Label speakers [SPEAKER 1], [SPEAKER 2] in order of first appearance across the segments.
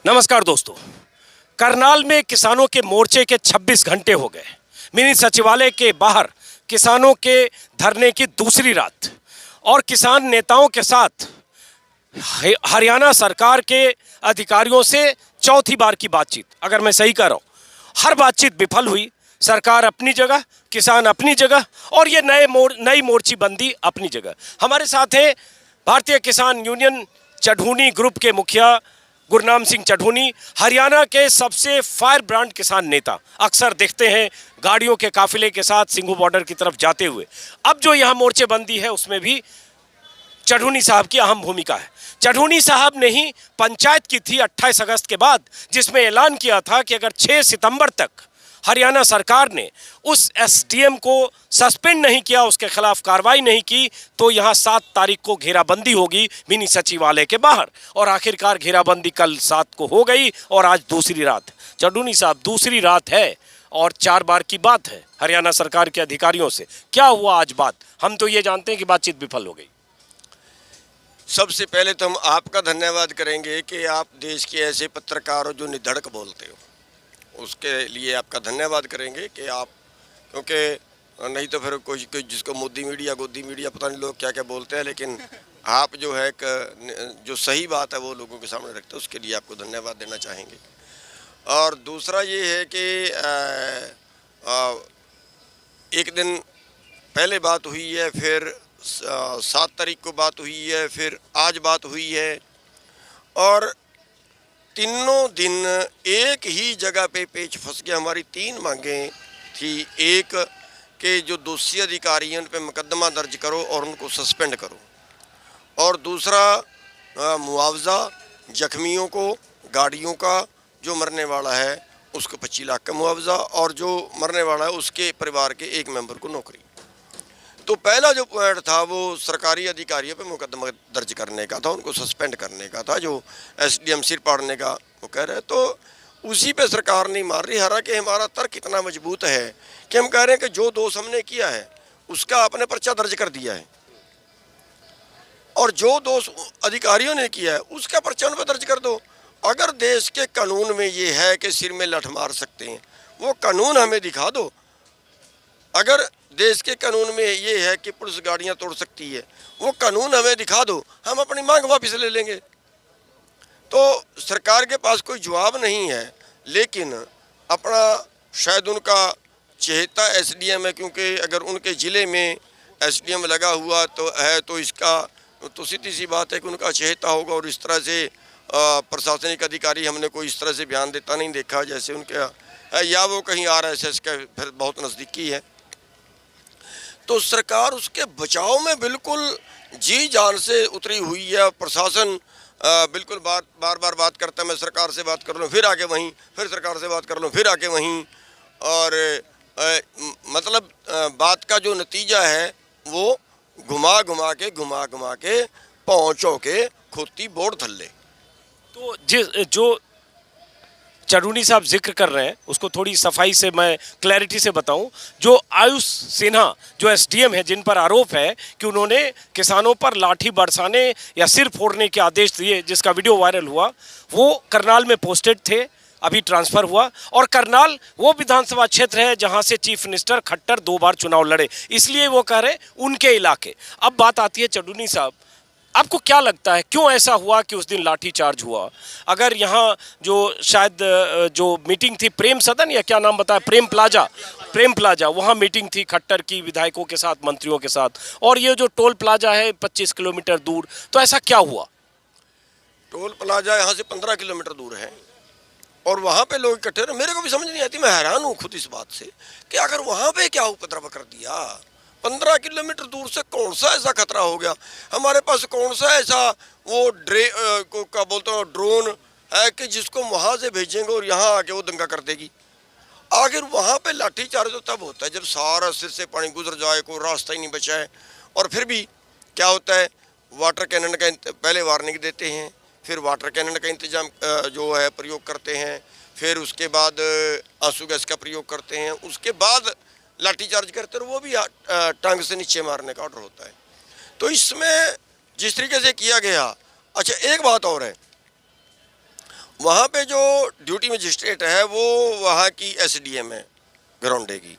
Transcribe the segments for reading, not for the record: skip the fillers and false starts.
[SPEAKER 1] नमस्कार दोस्तों। करनाल में किसानों के मोर्चे के 26 घंटे हो गए। मिनी सचिवालय के बाहर किसानों के धरने की दूसरी रात और किसान नेताओं के साथ हरियाणा सरकार के अधिकारियों से चौथी बार की बातचीत। अगर मैं सही कह रहा हूं, हर बातचीत विफल हुई। सरकार अपनी जगह, किसान अपनी जगह और ये नई मोर्चेबंदी अपनी जगह। हमारे साथ हैं भारतीय किसान यूनियन चढ़ूनी ग्रुप के मुखिया गुरनाम सिंह चढ़ूनी, हरियाणा के सबसे फायर ब्रांड किसान नेता। अक्सर दिखते हैं गाड़ियों के काफिले के साथ सिंघू बॉर्डर की तरफ जाते हुए। अब जो यहाँ मोर्चेबंदी है उसमें भी चढ़ूनी साहब की अहम भूमिका है। चढ़ूनी साहब ने ही पंचायत की थी 28 अगस्त के बाद, जिसमें ऐलान किया था कि अगर 6 सितंबर तक हरियाणा सरकार ने उस एसडीएम को सस्पेंड नहीं किया, उसके खिलाफ कार्रवाई नहीं की, तो यहां 7 तारीख को घेराबंदी होगी मिनी सचिवालय के बाहर। और आखिरकार घेराबंदी कल 7 को हो गई और आज दूसरी रात। चढ़ूनी साहब, दूसरी रात है और 4 बार की बात है हरियाणा सरकार के अधिकारियों से। क्या हुआ आज बात? हम तो ये जानते हैं कि बातचीत विफल हो गई।
[SPEAKER 2] सबसे पहले तो हम आपका धन्यवाद करेंगे कि आप देश के ऐसे पत्रकार हो जो निधड़क बोलते हो। उसके लिए आपका धन्यवाद करेंगे कि आप, क्योंकि नहीं तो फिर कोई जिसको मोदी मीडिया गोदी मीडिया पता नहीं लोग क्या क्या बोलते हैं, लेकिन आप जो है जो सही बात है वो लोगों के सामने रखते हैं, उसके लिए आपको धन्यवाद देना चाहेंगे। और दूसरा ये है कि एक दिन पहले बात हुई है, फिर 7 तारीख को बात हुई है, फिर आज बात हुई है और तीनों दिन एक ही जगह पे पेच फंस गया। हमारी 3 मांगें थी। एक कि जो दोषी अधिकारी हैं उन पे मुकदमा दर्ज करो और उनको सस्पेंड करो, और दूसरा मुआवजा जख्मियों को, गाड़ियों का, जो मरने वाला है उसको 25 लाख का मुआवजा और जो मरने वाला है उसके परिवार के एक मेंबर को नौकरी। तो पहला जो पॉइंट था वो सरकारी अधिकारियों पे मुकदमा दर्ज करने का था, उनको सस्पेंड करने का था, जो एसडीएम सिर पाड़ने का वो कह रहे। तो उसी पे सरकार नहीं मार रही। हालांकि हमारा तर्क इतना मजबूत है कि हम कह रहे हैं कि जो दोष हमने किया है उसका आपने पर्चा दर्ज कर दिया है, और जो दोष अधिकारियों ने किया है उसका पर्चा उन पर दर्ज कर दो। अगर देश के कानून में ये है कि सिर में लठ मार सकते हैं, वो कानून हमें दिखा दो। अगर देश के कानून में ये है कि पुलिस गाड़ियां तोड़ सकती है, वो कानून हमें दिखा दो, हम अपनी मांग वापस ले लेंगे। तो सरकार के पास कोई जवाब नहीं है, लेकिन अपना शायद उनका चहेता एसडीएम है, क्योंकि अगर उनके ज़िले में एसडीएम लगा हुआ तो है तो इसका तो सीधी सी बात है कि उनका चहेता होगा। और इस तरह से प्रशासनिक अधिकारी हमने कोई इस तरह से बयान देता नहीं देखा जैसे उनके, या वो कहीं आरएसएस का फिर बहुत नज़दीकी है। तो सरकार उसके बचाव में बिल्कुल जी जान से उतरी हुई है। प्रशासन बिल्कुल बार बार बात करता है, मैं सरकार से बात कर लूँ फिर आके वहीं, फिर सरकार से बात कर लूँ फिर आके वहीं, और मतलब बात का जो नतीजा है वो घुमा घुमा के पहुँचो के खुद बोर्ड थल्ले।
[SPEAKER 1] तो जो चढ़ूनी साहब जिक्र कर रहे हैं उसको थोड़ी सफाई से मैं क्लैरिटी से बताऊं। जो आयुष सिन्हा जो एसडीएम है, जिन पर आरोप है कि उन्होंने किसानों पर लाठी बरसाने या सिर फोड़ने के आदेश दिए, जिसका वीडियो वायरल हुआ, वो करनाल में पोस्टेड थे, अभी ट्रांसफर हुआ। और करनाल वो विधानसभा क्षेत्र है जहां से चीफ मिनिस्टर खट्टर 2 बार चुनाव लड़े, इसलिए वो कह रहे उनके इलाके। अब बात आती है चढ़ूनी साहब, आपको क्या लगता है क्यों ऐसा हुआ कि उस दिन लाठी चार्ज हुआ? अगर यहाँ जो शायद जो मीटिंग थी प्रेम सदन या क्या नाम बताया, प्रेम प्लाजा, वहाँ मीटिंग थी खट्टर की विधायकों के साथ, मंत्रियों के साथ, और ये जो टोल प्लाजा है 25 किलोमीटर दूर, तो ऐसा क्या हुआ?
[SPEAKER 2] टोल प्लाजा यहाँ से 15 किलोमीटर दूर है और वहाँ पे लोग इकट्ठे रहे। मेरे को भी समझ नहीं आती, मैं हैरान हूँ खुद इस बात से कि अगर वहाँ पे क्या उपद्रव कर दिया, 15 किलोमीटर दूर से कौन सा ऐसा खतरा हो गया? हमारे पास कौन सा ऐसा वो क्या बोलते हो ड्रोन है कि जिसको वहाँ से भेजेंगे और यहाँ आके वो दंगा कर देगी? आखिर वहाँ पे लाठीचार्ज तो तब होता है जब सारा सिर से पानी गुजर जाए, कोई रास्ता ही नहीं बचा है। और फिर भी क्या होता है, वाटर कैनन का पहले वार्निंग देते हैं, फिर वाटर कैनन का इंतजाम जो है प्रयोग करते हैं, फिर उसके बाद आंसू गैस का प्रयोग करते हैं, उसके बाद लाठीचार्ज करते हैं, वो भी टांग से नीचे मारने का ऑर्डर होता है। तो इसमें जिस तरीके से किया गया, अच्छा एक बात और है, वहाँ पे जो ड्यूटी मजिस्ट्रेट है वो वहाँ की एसडीएम है घरौंडे की,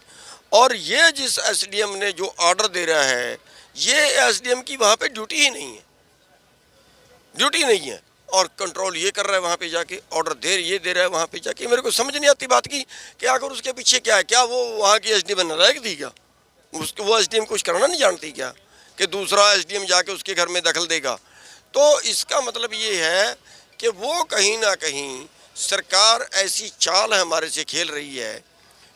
[SPEAKER 2] और ये जिस एसडीएम ने जो ऑर्डर दे रहा है ये एसडीएम की वहाँ पे ड्यूटी ही नहीं है, ड्यूटी नहीं है, और कंट्रोल ये कर रहा है वहाँ पे जाके, ऑर्डर ये दे रहा है वहाँ पे जाके। मेरे को समझ नहीं आती बात की कि आखिर उसके पीछे क्या है, क्या वो वहाँ की एसडीएम नालायक थी क्या, उसको वो एसडीएम कुछ करना नहीं जानती क्या कि दूसरा एसडीएम जाके उसके घर में दखल देगा। तो इसका मतलब ये है कि वो कहीं ना कहीं सरकार ऐसी चाल हमारे से खेल रही है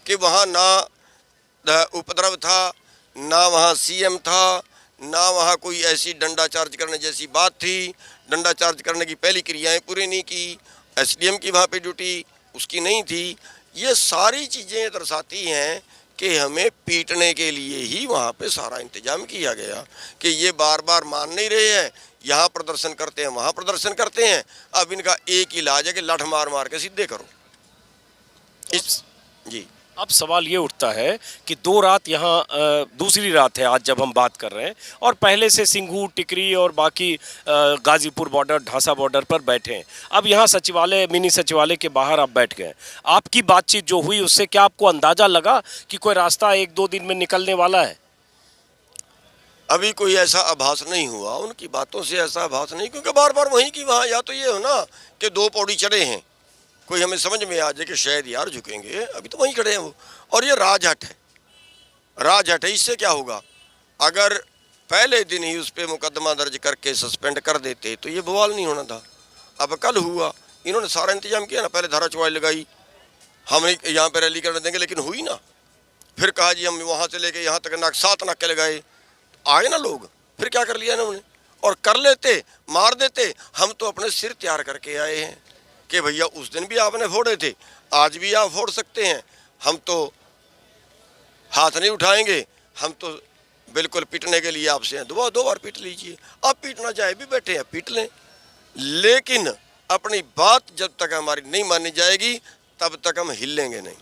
[SPEAKER 2] कि वहाँ ना उपद्रव था, ना वहाँ सीएम था, ना वहाँ कोई ऐसी डंडा चार्ज करने जैसी बात थी, डंडा चार्ज करने की पहली क्रियाएं पूरी नहीं की, एसडीएम की वहाँ पे ड्यूटी उसकी नहीं थी। ये सारी चीज़ें दर्शाती हैं कि हमें पीटने के लिए ही वहाँ पे सारा इंतजाम किया गया, कि ये बार बार मान नहीं रहे हैं, यहाँ प्रदर्शन करते हैं वहाँ प्रदर्शन करते हैं। अब इनका एक इलाज है कि लठ मार मार के सीधे करो। इस जी
[SPEAKER 1] अब सवाल ये उठता है कि 2 रात यहाँ दूसरी रात है आज जब हम बात कर रहे हैं, और पहले से सिंघू, टिकरी और बाकी गाजीपुर बॉर्डर, ढांसा बॉर्डर पर बैठे हैं। अब यहाँ सचिवालय, मिनी सचिवालय के बाहर आप बैठ गए। आपकी बातचीत जो हुई उससे क्या आपको अंदाजा लगा कि कोई रास्ता 1-2 दिन में निकलने वाला है?
[SPEAKER 2] अभी कोई ऐसा आभास नहीं हुआ, उनकी बातों से ऐसा आभास नहीं, क्योंकि बार बार वहीं की वहाँ, या तो ये हो ना कि 2 पौड़ी चढ़े हैं, कोई हमें समझ में आ जाए कि शायद यार झुकेंगे, अभी तो वहीं खड़े हैं वो। और ये राजहट है, राजहट है। इससे क्या होगा, अगर पहले दिन ही उस पर मुकदमा दर्ज करके सस्पेंड कर देते तो ये बवाल नहीं होना था। अब कल हुआ, इन्होंने सारा इंतजाम किया ना, पहले धारा 44 लगाई, हम यहाँ पर रैली करने देंगे, लेकिन हुई ना। फिर कहा जी हम वहाँ से लेके यहाँ तक 7 नाके लगाए, आए ना लोग, फिर क्या कर लिया इन्होंने, और कर लेते मार देते। हम तो अपने सिर तैयार करके आए हैं कि भैया उस दिन भी आपने फोड़े थे, आज भी आप फोड़ सकते हैं, हम तो हाथ नहीं उठाएंगे, हम तो बिल्कुल पीटने के लिए आपसे हैं, 2 बार पीट लीजिए। आप पीटना चाहे भी बैठे हैं पीट लें, लेकिन अपनी बात जब तक हमारी नहीं मानी जाएगी तब तक हम हिलेंगे नहीं।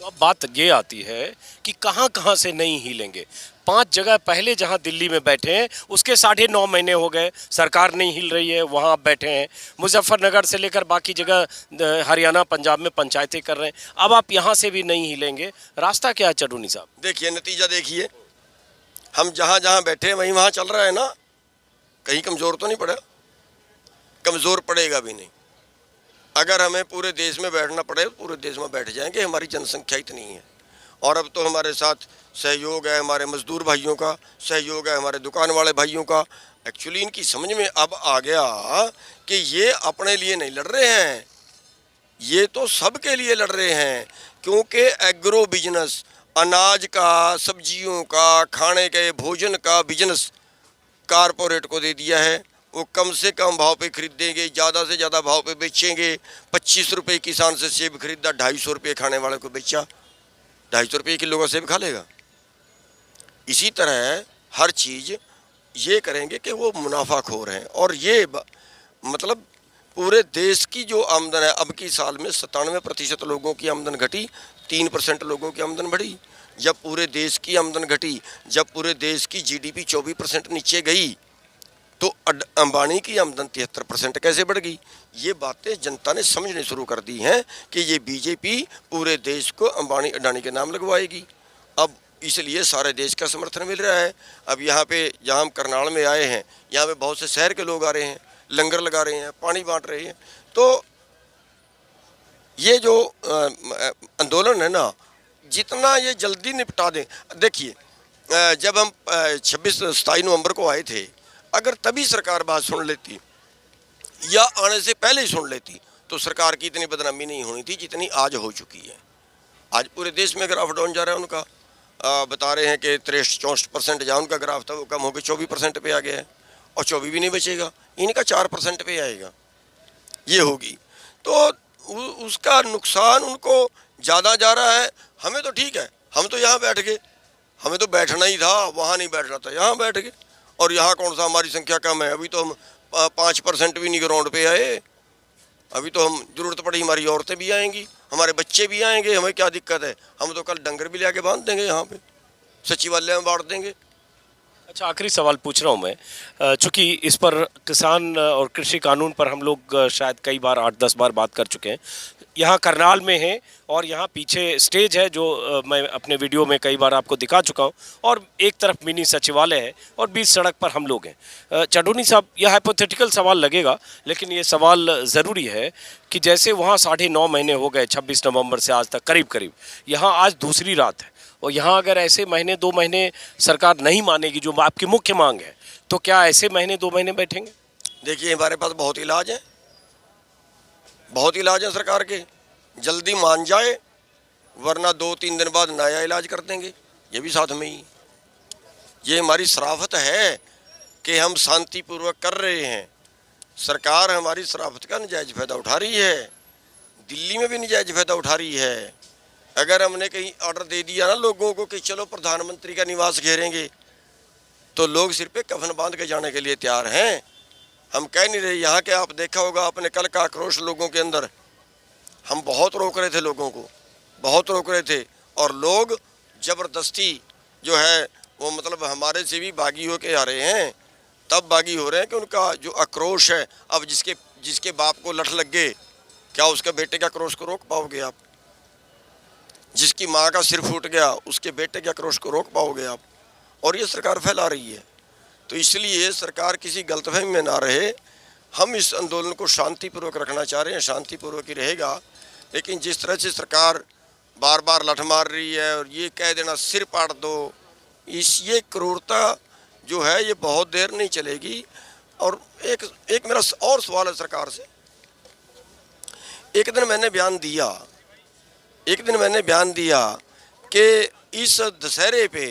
[SPEAKER 1] तो अब बात ये आती है कि कहाँ कहाँ से नहीं हिलेंगे। 5 जगह पहले जहाँ दिल्ली में बैठे हैं उसके 9.5 महीने हो गए, सरकार नहीं हिल रही है, वहाँ आप बैठे हैं। मुजफ्फरनगर से लेकर बाकी जगह हरियाणा, पंजाब में पंचायतें कर रहे हैं, अब आप यहाँ से भी नहीं हिलेंगे। रास्ता क्या है चडूनी साहब?
[SPEAKER 2] देखिए नतीजा देखिए, हम जहाँ जहाँ बैठे हैं वहीं वहाँ चल रहा है ना, कहीं कमज़ोर तो नहीं पड़ा, कमज़ोर पड़ेगा भी नहीं। अगर हमें पूरे देश में बैठना पड़े पूरे देश में बैठ जाएंगे, हमारी जनसंख्या इतनी है। और अब तो हमारे साथ सहयोग है हमारे मजदूर भाइयों का, सहयोग है हमारे दुकान वाले भाइयों का। एक्चुअली इनकी समझ में अब आ गया कि ये अपने लिए नहीं लड़ रहे हैं, ये तो सबके लिए लड़ रहे हैं, क्योंकि एग्रो बिजनेस, अनाज का, सब्जियों का, खाने के भोजन का बिजनेस कारपोरेट को दे दिया है। वो कम से कम भाव पे खरीदेंगे, ज़्यादा से ज़्यादा भाव पे बेचेंगे। 25 रुपये किसान से सेब खरीदा, 250 रुपये खाने वाले को बेचा, 250 रुपये किलो का सेब खा लेगा। इसी तरह हर चीज़ ये करेंगे कि वो मुनाफाखोर हैं। और ये मतलब पूरे देश की जो आमदन है, अब की साल में 97% लोगों की आमदन घटी, 3% लोगों की आमदन बढ़ी। जब पूरे देश की आमदन घटी, जब पूरे देश की जीडीपी 24% नीचे गई, तो अंबानी की आमदन 73% कैसे बढ़ गई? ये बातें जनता ने समझने शुरू कर दी हैं कि ये बीजेपी पूरे देश को अंबानी अडानी के नाम लगवाएगी। अब इसलिए सारे देश का समर्थन मिल रहा है। अब यहाँ पे जहाँ हम करनाल में आए हैं, यहाँ पे बहुत से शहर के लोग आ रहे हैं, लंगर लगा रहे हैं, पानी बांट रहे हैं। तो ये जो आंदोलन है ना, जितना ये जल्दी निपटा दें। देखिए जब हम 27 नवंबर को आए थे, अगर तभी सरकार बात सुन लेती या आने से पहले ही सुन लेती तो सरकार की इतनी बदनामी नहीं होनी थी जितनी आज हो चुकी है। आज पूरे देश में ग्राफ डाउन जा रहा है उनका। बता रहे हैं कि 63-64% जहाँ उनका ग्राफ था वो कम होकर 24% पे आ गया है, और 24 भी नहीं बचेगा, इनका 4% पे आएगा, ये होगी। तो उसका नुकसान उनको ज़्यादा जा रहा है। हमें तो ठीक है, हम तो यहाँ बैठ गए, हमें तो बैठना ही था, वहाँ नहीं बैठना था, यहाँ बैठ गए। और यहाँ कौन सा हमारी संख्या कम है, अभी तो हम 5% भी नहीं ग्राउंड पे आए। अभी तो हम ज़रूरत पड़ी हमारी औरतें भी आएंगी, हमारे बच्चे भी आएंगे, हमें क्या दिक्कत है? हम तो कल डंगर भी ले आके बांध देंगे, यहाँ पे सचिवालय में बांट देंगे।
[SPEAKER 1] अच्छा, आखिरी सवाल पूछ रहा हूँ मैं, चूंकि इस पर किसान और कृषि कानून पर हम लोग शायद कई बार 8-10 बार बात कर चुके हैं। यहाँ करनाल में है और यहाँ पीछे स्टेज है जो मैं अपने वीडियो में कई बार आपको दिखा चुका हूँ, और एक तरफ मिनी सचिवालय है और बीच सड़क पर हम लोग हैं। चडोनी साहब, यह हाइपोथेटिकल सवाल लगेगा, लेकिन ये सवाल ज़रूरी है कि जैसे वहाँ 9.5 महीने हो गए 26 नवंबर से आज तक करीब करीब, यहाँ आज दूसरी रात है, और यहाँ अगर ऐसे महीने 2 महीने सरकार नहीं मानेगी जो आपकी मुख्य मांग है, तो क्या ऐसे महीने 2 महीने बैठेंगे?
[SPEAKER 2] देखिए, हमारे पास बहुत इलाज है, बहुत इलाज है सरकार के। जल्दी मान जाए, वरना 2-3 दिन बाद नया इलाज कर देंगे, ये भी साथ में ही। ये हमारी शराफत है कि हम शांतिपूर्वक कर रहे हैं। सरकार हमारी शराफत का नजायज़ फ़ायदा उठा रही है, दिल्ली में भी नजायज़ फ़ायदा उठा रही है। अगर हमने कहीं ऑर्डर दे दिया ना लोगों को कि चलो प्रधानमंत्री का निवास घेरेंगे, तो लोग सिर पे कफन बांध के जाने के लिए तैयार हैं। हम कह नहीं रहे। यहाँ के आप देखा होगा आपने कल का आक्रोश लोगों के अंदर, हम बहुत रोक रहे थे लोगों को, बहुत रोक रहे थे, और लोग ज़बरदस्ती जो है वो मतलब हमारे से भी बागी होके आ रहे हैं। तब बागी हो रहे हैं कि उनका जो आक्रोश है, अब जिसके बाप को लठ लग गए, क्या उसके बेटे के आक्रोश को रोक पाओगे आप? जिसकी माँ का सिर फूट गया, उसके बेटे के आक्रोश को रोक पाओगे आप? और ये सरकार फैला रही है। तो इसलिए सरकार किसी गलतफहमी में ना रहे। हम इस आंदोलन को शांतिपूर्वक रखना चाह रहे हैं, शांतिपूर्वक ही रहेगा। लेकिन जिस तरह से सरकार बार बार लठ मार रही है और ये कह देना सिर पाड़ दो, ये क्रूरता जो है ये बहुत देर नहीं चलेगी। और एक मेरा और सवाल है सरकार से। एक दिन मैंने बयान दिया कि इस दशहरे पे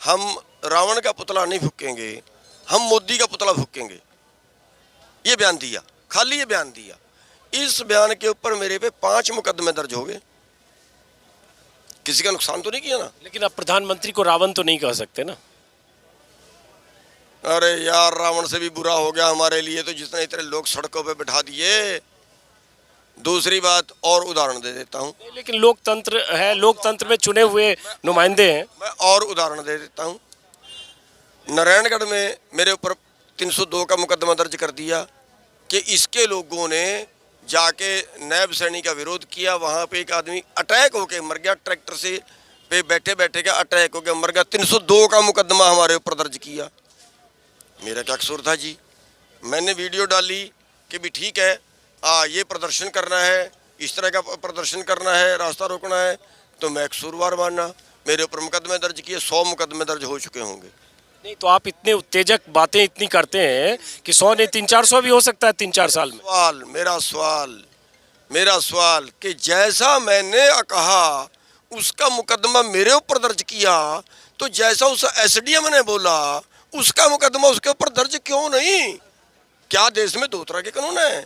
[SPEAKER 2] हम रावण का पुतला नहीं फूकेंगे, हम मोदी का पुतला फूकेंगे। ये बयान दिया, खाली ये बयान दिया। इस बयान के ऊपर मेरे पे 5 मुकदमे दर्ज हो गए। किसी का नुकसान तो नहीं किया ना?
[SPEAKER 1] लेकिन आप प्रधानमंत्री को रावण तो नहीं कह सकते ना?
[SPEAKER 2] अरे यार, रावण से भी बुरा हो गया हमारे लिए तो जितने इतने लोग सड़कों पे बिठा दिए। दूसरी बात और उदाहरण दे देता हूँ।
[SPEAKER 1] लेकिन लोकतंत्र है, लोकतंत्र में चुने हुए नुमाइंदे हैं।
[SPEAKER 2] मैं और उदाहरण दे देता हूँ। नारायणगढ़ में मेरे ऊपर 302 का मुकदमा दर्ज कर दिया कि इसके लोगों ने जाके नैब सैनी का विरोध किया। वहाँ पे एक आदमी अटैक होके मर गया, ट्रैक्टर से पे बैठे बैठे का अटैक होके मर गया। 302 का मुकदमा हमारे ऊपर दर्ज किया। मेरा क्या कसूर था जी? मैंने वीडियो डाली कि भी ठीक है, ये प्रदर्शन करना है, इस तरह का प्रदर्शन करना है, रास्ता रोकना है, तो मैं कसूरवार मानना। मेरे ऊपर मुकदमे दर्ज किए, 100 मुकदमे दर्ज हो चुके होंगे।
[SPEAKER 1] नहीं तो आप इतने उत्तेजक बातें इतनी करते हैं कि 100 नहीं 300-400 भी हो सकता है 3-4 साल में।
[SPEAKER 2] मेरा सवाल कि जैसा मैंने कहा उसका मुकदमा मेरे ऊपर दर्ज किया, तो जैसा उस एसडीएम ने बोला उसका मुकदमा उसके ऊपर दर्ज क्यों नहीं? क्या देश में 2 तरह के कानून हैं?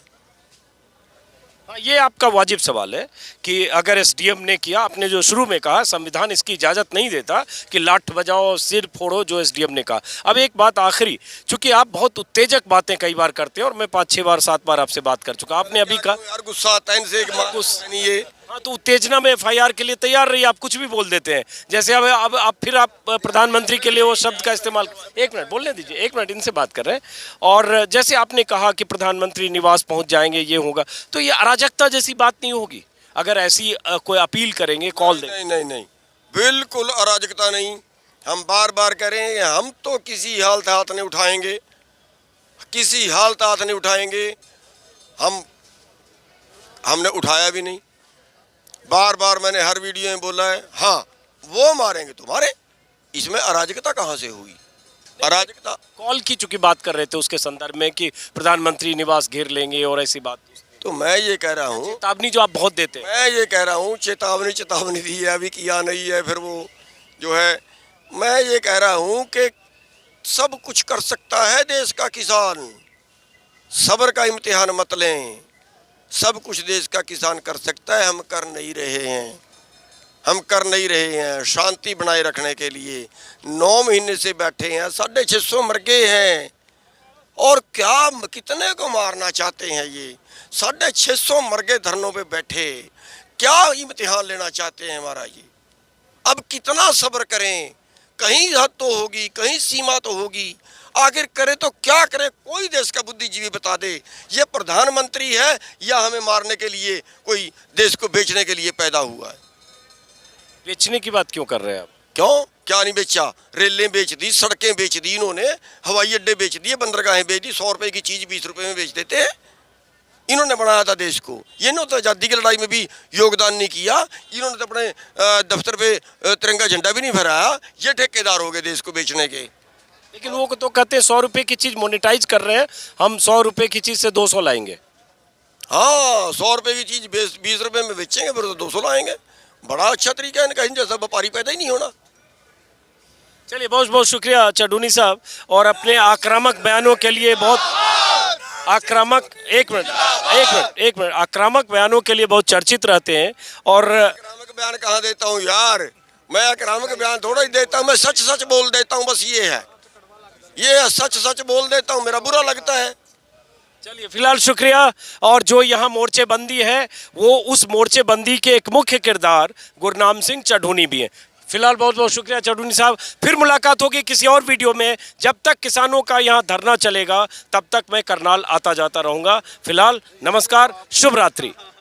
[SPEAKER 1] हाँ, ये आपका वाजिब सवाल है कि अगर एसडीएम ने किया, आपने जो शुरू में कहा संविधान इसकी इजाज़त नहीं देता कि लाठ बजाओ, सिर फोड़ो, जो एसडीएम ने कहा। अब एक बात आखिरी, चूंकि आप बहुत उत्तेजक बातें कई बार करते हैं और मैं 5-6 बार 7 बार आपसे बात कर चुका, आपने अभी कहा
[SPEAKER 2] यार गुस्सा आता है इनसे, नहीं है।
[SPEAKER 1] हाँ, तो उत्तेजना में एफआईआर के लिए तैयार रहिए, आप कुछ भी बोल देते हैं। जैसे अब फिर आप प्रधानमंत्री के लिए वो शब्द का इस्तेमाल, 1 मिनट बोलने दीजिए, 1 मिनट, इनसे बात कर रहे हैं। और जैसे आपने कहा कि प्रधानमंत्री निवास पहुंच जाएंगे, ये होगा, तो ये अराजकता जैसी बात नहीं होगी अगर ऐसी कोई अपील करेंगे, कॉल दें?
[SPEAKER 2] नहीं, बिल्कुल अराजकता नहीं। हम बार बार कह रहे हैं हम तो किसी हालत हाथ नहीं उठाएंगे, किसी हालत हाथ नहीं उठाएंगे। हमने उठाया भी नहीं। बार बार मैंने हर वीडियो में बोला है, हाँ वो मारेंगे तुम्हारे। इसमें अराजकता कहाँ से हुई? अराजकता
[SPEAKER 1] कॉल की चूंकि बात कर रहे थे उसके संदर्भ में कि प्रधानमंत्री निवास घेर लेंगे और ऐसी बात,
[SPEAKER 2] तो मैं ये कह रहा हूँ,
[SPEAKER 1] चेतावनी जो आप बहुत देते हैं,
[SPEAKER 2] मैं ये कह रहा हूँ चेतावनी दी है, अभी किया नहीं है। फिर वो जो है, मैं ये कह रहा हूँ कि सब कुछ कर सकता है देश का किसान। सब्र का इम्तिहान मत लें। सब कुछ देश का किसान कर सकता है, हम कर नहीं रहे हैं। शांति बनाए रखने के लिए 9 महीने से बैठे हैं, 650 मर गए हैं। और क्या कितने को मारना चाहते हैं? ये 650 मर गए धरनों पे बैठे, क्या इम्तिहान लेना चाहते हैं हमारा? ये अब कितना सब्र करें? कहीं हद तो होगी, कहीं सीमा तो होगी। आखिर करे तो क्या करे, कोई देश का बुद्धिजीवी बता दे। ये प्रधानमंत्री है या हमें मारने के लिए, कोई देश को बेचने के लिए पैदा हुआ है?
[SPEAKER 1] बेचने की बात क्यों कर रहे हैं आप?
[SPEAKER 2] क्यों, क्या नहीं बेचा? रेलें बेच दी, सड़कें बेच दी इन्होंने, हवाई अड्डे बेच दिए, बंदरगाहें बेच दी। 100 रुपए की चीज 20 रुपए में बेच देते हैं। इन्होंने बनाया था देश को। ये ने तो आज़ादी की लड़ाई में भी योगदान नहीं किया। इन्होंने तो अपने दफ्तर पे तिरंगा झंडा भी नहीं फहराया। ये ठेकेदार हो गए देश को बेचने के।
[SPEAKER 1] लेकिन वो तो कहते हैं 100 रुपए की चीज मोनेटाइज कर रहे हैं, हम 100 रुपए की चीज से 200 लाएंगे।
[SPEAKER 2] हाँ, 100 रुपए की चीज 20 रुपए में बेचेंगे, फिर तो 200 लाएंगे। बड़ा अच्छा तरीका है इनका, इन जैसा व्यापारी पैदा ही नहीं होना।
[SPEAKER 1] चलिए, बहुत बहुत शुक्रिया चडूनी साहब, और अपने आक्रामक बयानों के लिए बहुत आक्रामक एक मिनट आक्रामक बयानों के लिए बहुत चर्चित रहते हैं। और
[SPEAKER 2] आक्रामक बयान कहाँ देता हूँ यार, मैं आक्रामक बयान थोड़ा ही देता हूँ, मैं सच सच बोल देता हूँ। बस ये है सच सच बोल देता हूँ, मेरा बुरा लगता है।
[SPEAKER 1] चलिए, फिलहाल शुक्रिया। और जो यहाँ मोर्चेबंदी है, वो उस मोर्चेबंदी के एक मुख्य किरदार गुरनाम सिंह चढ़ूनी भी हैं। फिलहाल बहुत बहुत शुक्रिया चढ़ूनी साहब। फिर मुलाकात होगी किसी और वीडियो में। जब तक किसानों का यहाँ धरना चलेगा, तब तक मैं करनाल आता जाता रहूँगा। फिलहाल नमस्कार, शुभ रात्रि।